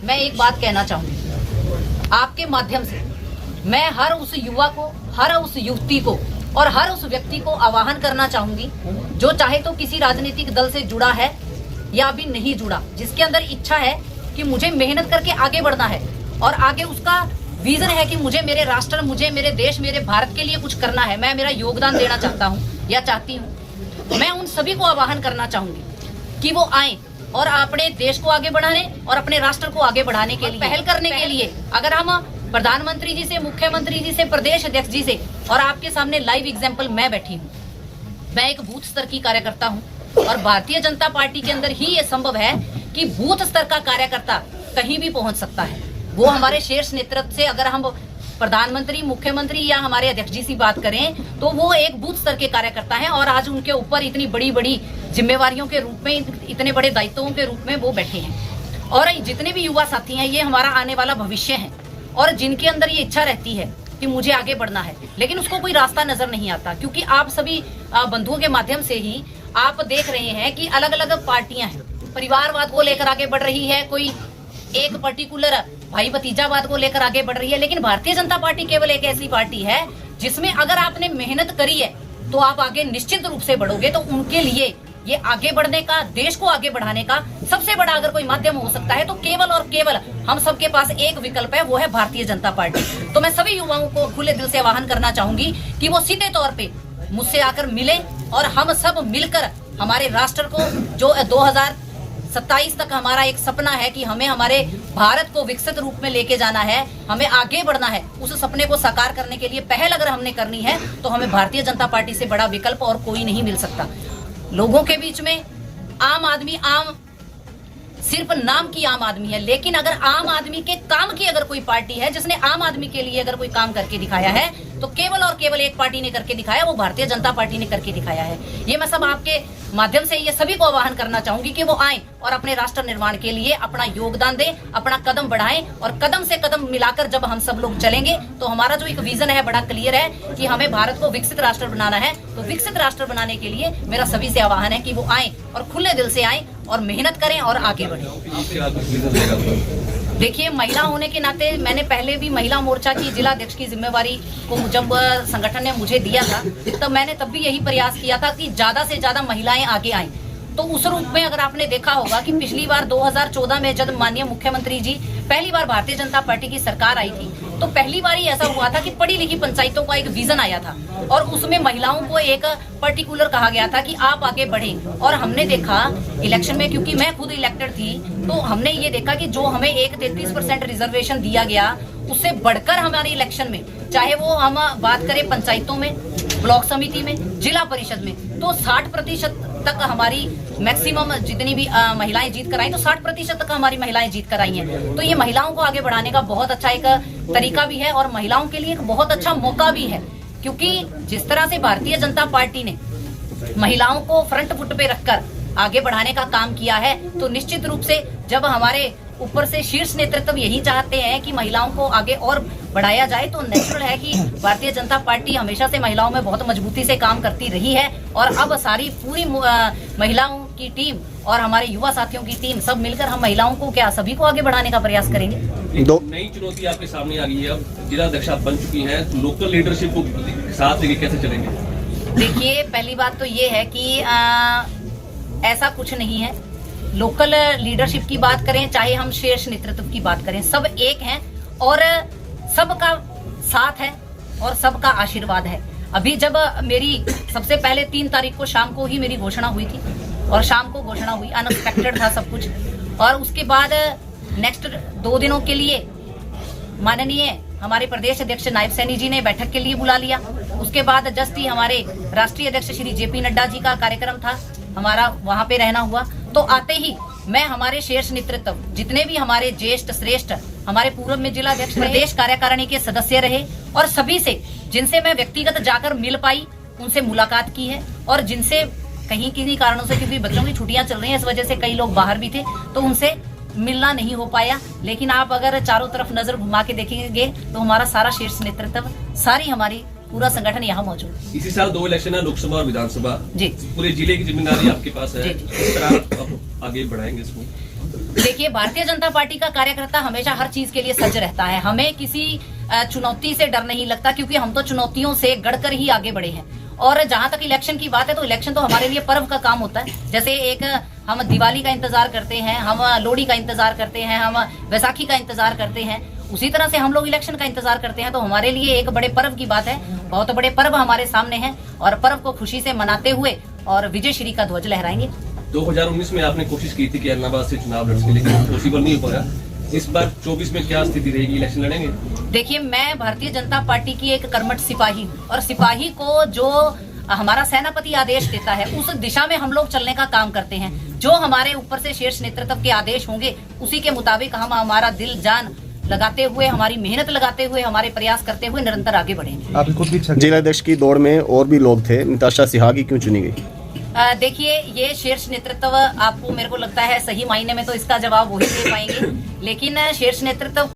मैं एक बात कहना चाहूंगी आपके माध्यम से। मैं हर उस युवा को, हर उस युवती को और हर उस व्यक्ति को आह्वान करना चाहूंगी जो चाहे तो किसी राजनीतिक दल से जुड़ा है या अभी नहीं जुड़ा, जिसके अंदर इच्छा है कि मुझे मेहनत करके आगे बढ़ना है और आगे उसका विजन है कि मुझे मेरे राष्ट्र, मुझे मेरे देश, मेरे भारत के लिए कुछ करना है, मैं मेरा योगदान देना चाहता हूँ या चाहती हूँ। मैं उन सभी को आह्वान करना चाहूंगी कि वो आए और अपने देश को आगे बढ़ाने और अपने राष्ट्र को आगे बढ़ाने के लिए पहल करने के लिए अगर हम प्रधानमंत्री जी से, मुख्यमंत्री जी से, प्रदेश अध्यक्ष जी से, और आपके सामने लाइव एग्जाम्पल मैं बैठी हूँ। मैं एक बूथ स्तर की कार्यकर्ता हूँ और भारतीय जनता पार्टी के अंदर ही ये संभव है कि बूथ स्तर का कार्यकर्ता कहीं भी पहुंच सकता है। वो हमारे शीर्ष नेतृत्व से, अगर हम प्रधानमंत्री, मुख्यमंत्री या हमारे अध्यक्ष जी से बात करें तो वो एक बूथ स्तर के कार्यकर्ता हैं और आज उनके ऊपर इतनी बड़ी बड़ी जिम्मेवारियों के रूप में, इतने बड़े दायित्वों के रूप में वो बैठे हैं। और जितने भी युवा साथी हैं, ये हमारा आने वाला भविष्य है और जिनके अंदर ये इच्छा रहती है कि मुझे आगे बढ़ना है, लेकिन उसको कोई रास्ता नजर नहीं आता। क्योंकि आप सभी बंधुओं के माध्यम से ही आप देख रहे हैं कि अलग अलग पार्टियां हैं, परिवारवाद को लेकर आगे बढ़ रही है, कोई एक पर्टिकुलर भाई भतीजावाद को लेकर आगे बढ़ रही है, लेकिन भारतीय जनता पार्टी केवल एक ऐसी पार्टी है जिसमें अगर आपने मेहनत करी है तो आप आगे निश्चित रूप से बढ़ोगे। तो उनके लिए ये आगे बढ़ने का, देश को आगे बढ़ाने का सबसे बड़ा अगर कोई माध्यम हो सकता है तो केवल और केवल हम सबके पास एक विकल्प है, वो है भारतीय जनता पार्टी। तो मैं सभी युवाओं को खुले दिल से आह्वान करना चाहूंगी कि वो सीधे तौर पे मुझसे आकर मिले और हम सब मिलकर हमारे राष्ट्र को, जो 2027 तक हमारा एक सपना है कि हमें हमारे भारत को विकसित रूप में लेके जाना है, हमें आगे बढ़ना है, उस सपने को साकार करने के लिए पहल अगर हमने करनी है तो हमें भारतीय जनता पार्टी से बड़ा विकल्प और कोई नहीं मिल सकता। लोगों के बीच में आम आदमी, आम सिर्फ नाम की आम आदमी है, लेकिन अगर आम आदमी के काम की अगर कोई पार्टी है जिसने आम आदमी के लिए अगर कोई काम करके दिखाया है तो केवल और केवल एक पार्टी ने करके दिखाया, वो भारतीय जनता पार्टी ने करके दिखाया है। ये मैं सब आपके माध्यम से ये सभी को आह्वान करना चाहूंगी कि वो आए और अपने राष्ट्र निर्माण के लिए अपना योगदान दें, अपना कदम बढ़ाएं और कदम से कदम मिलाकर जब हम सब लोग चलेंगे तो हमारा जो एक विजन है बड़ा क्लियर है कि हमें भारत को विकसित राष्ट्र बनाना है। तो विकसित राष्ट्र बनाने के लिए मेरा सभी से आह्वान है कि वो आए और खुले दिल से आए और मेहनत करें और आगे बढ़ें। देखिए, महिला होने के नाते मैंने पहले भी महिला मोर्चा की जिला अध्यक्ष की जिम्मेवारी को जब संगठन ने मुझे दिया था तब मैंने तब भी यही प्रयास किया था कि ज्यादा से ज्यादा महिलाएं आगे आएं। तो उस रूप में अगर आपने देखा होगा कि पिछली बार 2014 में जब माननीय मुख्यमंत्री जी पहली बार भारतीय जनता पार्टी की सरकार आई थी तो पहली बार ही ऐसा हुआ था कि पढ़ी लिखी पंचायतों का एक विजन आया था और उसमें महिलाओं को एक पर्टिकुलर कहा गया था कि आप आगे बढ़ें। और हमने देखा इलेक्शन में, क्योंकि मैं खुद इलेक्टेड थी, तो हमने ये देखा कि जो हमें एक 33% रिजर्वेशन दिया गया उससे बढ़कर हमारे इलेक्शन में, चाहे वो हम बात करें पंचायतों में, ब्लॉक समिति में, जिला परिषद में, तो 60% तक हमारी मैक्सिमम जितनी भी महिलाएं जीत कर आई, तो 60% तक हमारी महिलाएं जीत कर आई हैं। तो ये महिलाओं को आगे बढ़ाने का बहुत अच्छा एक तरीका भी है और महिलाओं के लिए एक बहुत अच्छा मौका भी है, क्योंकि जिस तरह से भारतीय जनता पार्टी ने महिलाओं को फ्रंट फुट पे रखकर आगे बढ़ाने का काम किया है तो निश्चित रूप से जब हमारे ऊपर से शीर्ष नेतृत्व यही चाहते हैं कि महिलाओं को आगे और बढ़ाया जाए तो नेचुरल है कि भारतीय जनता पार्टी हमेशा से महिलाओं में बहुत मजबूती से काम करती रही है और अब सारी पूरी महिलाओं की टीम और हमारे युवा साथियों की टीम सब मिलकर हम महिलाओं को सभी को आगे बढ़ाने का प्रयास करेंगे। नई चुनौती आपके सामने आ गई है, अब जिला अध्यक्ष आप बन चुकी हैं, तो लोकल लीडरशिप को साथ लेके कैसे चलेंगे? देखिए, पहली बात तो ये है कि ऐसा कुछ नहीं है। लोकल लीडरशिप की बात करें, चाहे हम शीर्ष नेतृत्व की बात करें, सब एक हैं और सबका साथ है और सबका आशीर्वाद है। अभी जब मेरी सबसे पहले 3 तारीख को शाम को ही मेरी घोषणा हुई थी और शाम को घोषणा हुई, अनएक्सपेक्टेड था सब कुछ। और उसके बाद नेक्स्ट 2 दिनों के लिए माननीय हमारे प्रदेश अध्यक्ष नायब सैनी जी ने बैठक के लिए बुला लिया। उसके बाद जस्ट ही हमारे राष्ट्रीय अध्यक्ष श्री जेपी नड्डा जी का कार्यक्रम था, हमारा वहां पे रहना हुआ। तो आते ही मैं हमारे शीर्ष नेतृत्व, जितने भी हमारे ज्येष्ठ श्रेष्ठ, हमारे पूर्व में जिला अध्यक्ष, प्रदेश कार्यकारिणी के सदस्य रहे और सभी से जिनसे मैं व्यक्तिगत जाकर मिल पाई उनसे मुलाकात की है और जिनसे कहीं किन्हीं कारणों से, क्योंकि बच्चों की छुट्टियां चल रही हैं इस वजह से कई लोग बाहर भी थे, तो उनसे मिलना नहीं हो पाया। लेकिन आप अगर चारों तरफ नजर घुमा के देखेंगे तो हमारा सारा शीर्ष नेतृत्व, सारी हमारी पूरा संगठन यहाँ मौजूद है। इसी साल 2 इलेक्शन है, लोकसभा और विधानसभा जी, पूरे जिले की जिम्मेदारी आपके पास है, किस तरह आप आगे बढ़ाएंगे इसको? देखिए, भारतीय जनता पार्टी का कार्यकर्ता हमेशा हर चीज के लिए सज्ज रहता है। हमें किसी चुनौती से डर नहीं लगता, क्योंकि हम तो चुनौतियों से गढ़कर ही आगे बढ़े हैं। और जहां तक इलेक्शन की बात है, तो इलेक्शन तो हमारे लिए पर्व का काम होता है। जैसे एक हम दिवाली का इंतजार करते हैं, हम लोहड़ी का इंतजार करते हैं, हम वैसाखी का इंतजार करते हैं, उसी तरह से हम लोग इलेक्शन का इंतजार करते हैं। तो हमारे लिए एक बड़े पर्व की बात है, बहुत बड़े पर्व हमारे सामने हैं, और पर्व को खुशी से मनाते हुए और विजय श्री का ध्वज लहराएंगे। 2019 में आपने कोशिश की थी कि अन्नाबाद से चुनाव लड़ सके, लेकिन पॉसिबल नहीं हो पाया। इस बार 24 में क्या स्थिति रहेगी, इलेक्शन लड़ेंगे? देखिए, मैं भारतीय जनता पार्टी की एक कर्मठ सिपाही हूँ, और सिपाही को जो हमारा सेनापति आदेश देता है, उस दिशा में हम लोग चलने का काम करते हैं। जो हमारे ऊपर से शीर्ष नेतृत्व के आदेश होंगे, उसी के मुताबिक हम हमारा दिल जान लगाते हुए, हमारी मेहनत लगाते हुए, हमारे प्रयास करते हुए निरंतर आगे बढ़ेंगे। आप खुद भी जिलाध्यक्ष की दौड़ में और भी लोग थे, नताशा सिहागी क्यों चुनी गई? देखिए, ये शीर्ष नेतृत्व आपको, मेरे को लगता है, सही मायने में तो इसका जवाब वही दे पाएंगे, लेकिन शीर्ष नेतृत्व